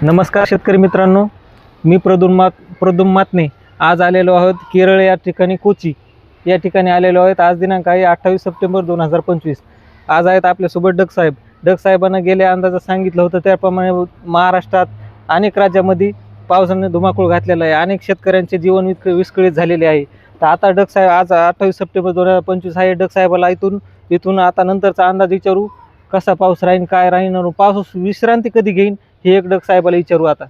नमस्कार शेतकरी मित्रांनो, मी प्रदुम मातने आज आलेलो आहोत केरळ या ठिकाणी कोची या ठिकाणी आलेलो आहोत। आज दिनांक आहे 28 सप्टेंबर 2025। आज आहेत आपल्यासोबत डग साहेबांना गेल्या अंदाजात सांगितलं होतं त्याप्रमाणे महाराष्ट्रात अनेक राज्यामध्ये पावसाने धुमाकूळ घातलेला आहे, अनेक शेतकऱ्यांचे जीवन विस्कळीत झालेले आहे। तर आता डग साहेब आज 28 सप्टेंबर 2025 आहे। डग साहेबाला इथून आता नंतरचा अंदाज विचारू, कसा पाऊस राहील, काय राहील, पाऊस विश्रांती कधी घेईन हे एक डग साहेबाला विचारू। आता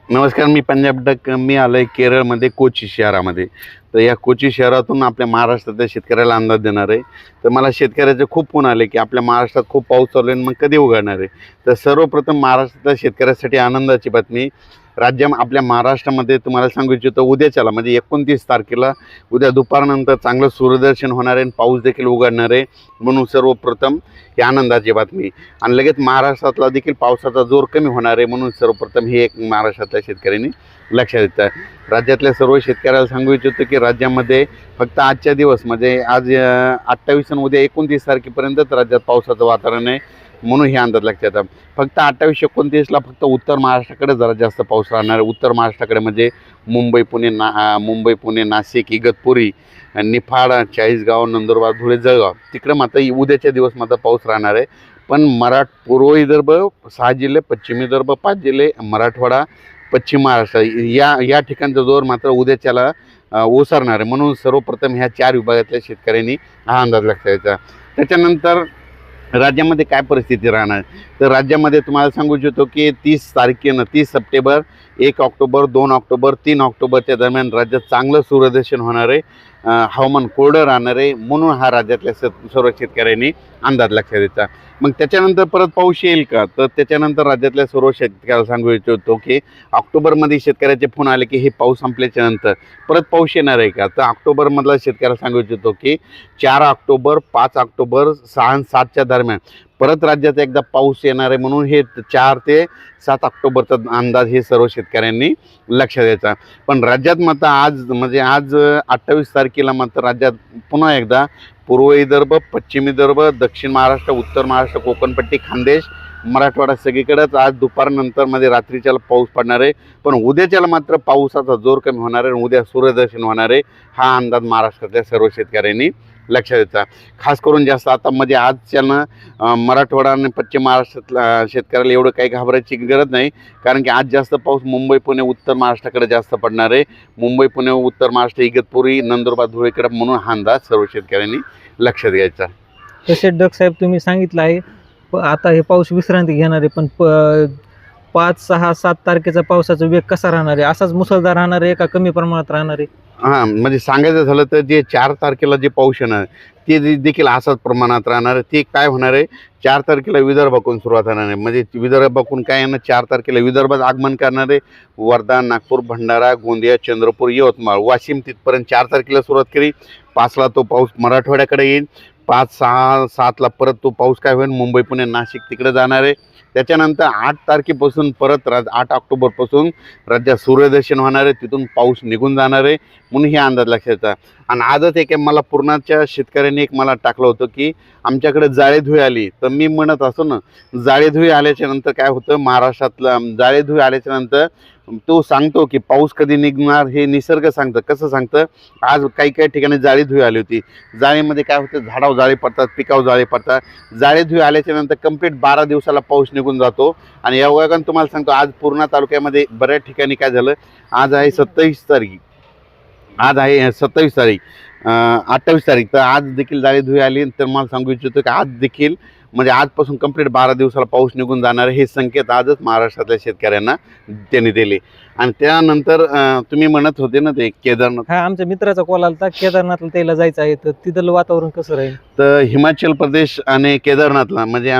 नमस्कार, मी पंजाब डग। मी आलोय केरळमध्ये कोची शहरामध्ये। तर या कोची शहरातून आपल्या महाराष्ट्रातल्या शेतकऱ्याला अंदाज देणार आहे। तर मला शेतकऱ्याचे खूप फोन आले की आपल्या महाराष्ट्रात खूप पाऊस चालू आहे, मग कधी उघडणार आहे। तर सर्वप्रथम महाराष्ट्रातल्या शेतकऱ्यासाठी आनंदाची बातमी, आपल्या महाराष्ट्रामध्ये तुम्हाला सांगू इच्छितो, उद्याच्याला म्हणजे 29 तारखेला उद्या दुपारनंतर चांगलं सूर्यदर्शन होणार आहे आणि पाऊस देखील उघडणार आहे। म्हणून सर्वप्रथम ही आनंदाची बातमी। आणि लगेच महाराष्ट्रातला देखील पावसाचा जोर कमी होणार आहे, म्हणून सर्वप्रथम हे एक महाराष्ट्रातल्या शेतकऱ्यांनी लक्षात घेतलं आहे। राज्यातल्या सर्व शेतकऱ्याला सांगू इच्छितो की राज्यामध्ये फक्त आजच्या दिवस म्हणजे आज 28 आणि उद्या 29 तारखेपर्यंतच राज्यात पावसाचं वातावरण आहे, म्हणून हे अंदाज लक्षात येतात। फक्त 28-29ला फक्त उत्तर महाराष्ट्राकडे जरा जास्त पाऊस राहणार आहे। उत्तर महाराष्ट्राकडे म्हणजे मुंबई पुणे नाशिक इगतपुरी निफाड चाळीसगाव नंदुरबार धुळे जळगाव तिकडे मात्र उद्याच्या दिवस मात्र पाऊस राहणार आहे। पण पूर्व विदर्भ 6 जिल्हे, पश्चिम विदर्भ 5 जिल्हे, मराठवाडा, पश्चिम महाराष्ट्र या ठिकाणचा जोर मात्र उद्याच्याला ओसरणार आहे। म्हणून सर्वप्रथम ह्या 4 विभागातल्या शेतकऱ्यांनी हा अंदाज लक्षात घ्यायचा। त्याच्यानंतर राज्यामध्ये काय परिस्थिती राहणार, तर राज्यामध्ये तुम्हाला सांगू इच्छितो की 30 सप्टेंबर, 1 ऑक्टोबर, 2 ऑक्टोबर, 3 ऑक्टोबरच्या दरम्यान राज्यात चांगलं सूर्यदर्शन होणार आहे, हवामान कोरडं राहणार आहे। म्हणून हा राज्यातल्या सर्व शेतकऱ्यांनी अंदाज लक्षात द्यायचा। मग त्याच्यानंतर परत पाऊस येईल का, तर त्याच्यानंतर राज्यातल्या सर्व शेतकऱ्याला सांगू इच्छितो की ऑक्टोबरमध्ये शेतकऱ्याचे फोन आले की हे पाऊस संपल्याच्या नंतर परत पाऊस येणार आहे का, तर ऑक्टोबरमधला शेतकऱ्याला सांगू इच्छितो की 4 ऑक्टोबर, 5 ऑक्टोबर, 6 आणि 7च्या दरम्यान परत राज्यात एकदा पाऊस येणार आहे। म्हणून हे 4 ते 7 ऑक्टोबरचा अंदाज हे सर्व शेतकऱ्यांनी लक्षात द्यायचा। पण राज्यात मात्र आज 28 तारखेला मात्र राज्यात पुन्हा एकदा पूर्व विदर्भ, पश्चिम विदर्भ, दक्षिण महाराष्ट्र, उत्तर महाराष्ट्र, कोकणपट्टी, खानदेश, मराठवाडा सगळीकडेच आज दुपारनंतरमध्ये रात्रीच्याला पाऊस पडणार आहे। पण उद्याच्याला मात्र पावसाचा जोर कमी होणार आहे आणि उद्या सूर्यदर्शन होणार आहे। हा अंदाज महाराष्ट्रातल्या सर्व शेतकऱ्यांनी लक्षात द्यायचा। खास करून जास्त आता म्हणजे आजच्यानं मराठवाडा आणि पश्चिम महाराष्ट्रातल्या शेतकऱ्याला एवढं काही घाबरायची गरज नाही, कारण की आज जास्त पाऊस मुंबई पुणे उत्तर महाराष्ट्राकडे जास्त पडणार आहे। मुंबई पुणे उत्तर महाराष्ट्र इगतपुरी नंदुरबार धुळेकडे, म्हणून हा अंदाज सर्व शेतकऱ्यांनी लक्षात घ्यायचा। तसे डग साहेब तुम्ही सांगितलं आहे आता हे पाऊस विश्रांती घेणार आहे, पण 5, 6, 7 तारखेचा पावसाचा वेग कसा राहणार आहे? असाच मुसळधार राहणार आहे का कमी प्रमाणात राहणार आहे? हां, म्हणजे सांगायचं झालं तर जे 4 तारखेला जे पाऊस येणार ते देखील असाच प्रमाणात राहणार आहे। ते काय होणार आहे, 4 तारखेला विदर्भाकडून सुरुवात होणार आहे। म्हणजे विदर्भाकडून काय येणार, 4 तारखेला विदर्भात आगमन करणार आहे। वर्धा, नागपूर, भंडारा, गोंदिया, चंद्रपूर, यवतमाळ, वाशिम तिथपर्यंत 4 तारखेला सुरुवात केली। 5ला तो पाऊस मराठवाड्याकडे येईल। 5, 6, 7ला परत तो पाऊस काय होईल, मुंबई पुणे नाशिक तिकडे जाणार आहे। त्याच्यानंतर 8 तारखेपासून परत 8 ऑक्टोबरपासून राज्यात सूर्यदर्शन होणार आहे, तिथून पाऊस निघून जाणार आहे। म्हणून हे अंदाज लक्षात। आणि आजच एक मला पूर्णाच्या शेतकऱ्यांनी एक मला टाकलं होतं की आमच्याकडे जाळेधुळी आली, तर मी म्हणत असतो ना, जाळेधुळी आल्याच्या नंतर काय होतं, महाराष्ट्रातलं जाळेधुळी आल्याच्या नंतर तो सांगतो की पाऊस कधी निघणार हे निसर्ग सांगतं। कसं सांगतं, आज काही ठिकाणी जाळेधुळी आली होती। जाळीमध्ये काय होतं, झाडावर जाळे पडतात, पिकावर जाळे पडतात। जाळेधुळी आल्याच्या नंतर कंप्लीट 12 दिवसाला पाऊस निघून जातो। आणि या वयाने तुम्हाला सांगतो, आज पूर्णा तालुक्यामध्ये बऱ्याच ठिकाणी काय झालं, आज आहे 27 तारीख, आज आहे 27 तारीख, 28 तारीख, तर आज देखील जाळेधुळी आली। तर मला सांगू इच्छितो की आज देखील म्हणजे आजपासून कंप्लीट 12 दिवसाला पाऊस निघून जाणार हे संकेत आजच महाराष्ट्रातल्या शेतकऱ्यांना त्यांनी दिले। आणि त्यानंतर तुम्ही म्हणत होते ना ते केदारनाथ, हा आमच्या मित्राचा कॉल आला, केदारनाथला त्याला जायचं आहे, तर तिथलं वातावरण कसं राहील? तर हिमाचल प्रदेश आणि केदारनाथला म्हणजे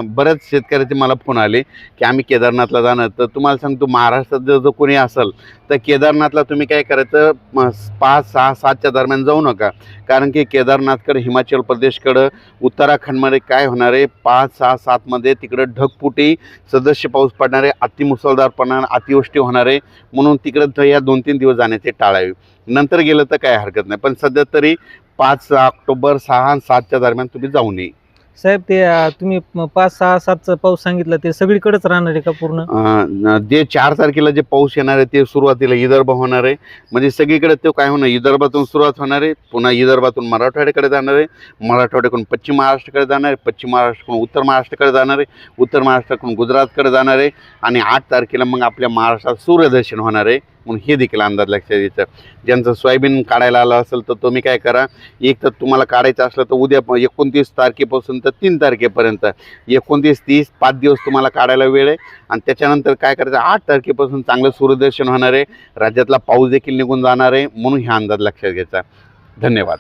बऱ्याच शेतकऱ्याचे मला फोन आले की आम्ही केदारनाथला जाणार। तर तुम्हाला सांगतो, महाराष्ट्रात जर कोणी असेल तर केदारनाथला तुम्ही काय करायचं, 5, 6, 7च्या दरम्यान जाऊ नका, कारण की केदारनाथकडे, हिमाचल प्रदेशकडं, उत्तराखंडमध्ये काय होणार आहे, 5, 6, 7मध्ये तिकडे ढगफुटी सदस्य पाऊस पडणार आहे, अतिमुसळधार पडणार, अतिवृष्टी होणार आहे। म्हणून तिकडे या 2-3 दिवस जाण्याचे टाळावे, नंतर गेलं तर काय हरकत नाही। पण सध्या तरी 5 ऑक्टोबर, 6 आणि 7च्या दरम्यान तुम्ही जाऊ नये। साहेब ते तुम्ही 5, 6, 7चा पाऊस सांगितला ते सगळीकडेच राहणार आहे का पूर्ण? जे 4 तारखेला जे पाऊस येणार आहे ते सुरुवातीला विदर्भ होणार आहे. म्हणजे सगळीकडे तो काय होणार, विदर्भातून सुरुवात होणार आहे, पुन्हा विदर्भातून मराठवाड्याकडे जाणार आहे, मराठवाड्याकडून पश्चिम महाराष्ट्राकडे जाणार आहे, पश्चिम महाराष्ट्राकडून उत्तर महाराष्ट्राकडे जाणार आहे, उत्तर महाराष्ट्राकडून गुजरातकडे जाणार आहे आणि 8 तारखेला मग आपल्या महाराष्ट्रात सूर्यदर्शन होणार आहे. म्हणून हे देखील अंदाज लक्षात घ्यायचा. ज्यांचं सोयाबीन काढायला आलं असेल तर तुम्ही काय करा, एक तर तुम्हाला काढायचं असलं तर उद्या 29 तारखेपासून तर 3 तारखेपर्यंत 29, 30 5 दिवस तुम्हाला काढायला वेळ आहे. आणि त्याच्यानंतर काय करायचं, 8 तारखेपासून चांगलं सूर्यदर्शन होणार आहे, राज्यातला पाऊस देखील निघून जाणार आहे. म्हणून हा अंदाज लक्षात घ्यायचा. धन्यवाद.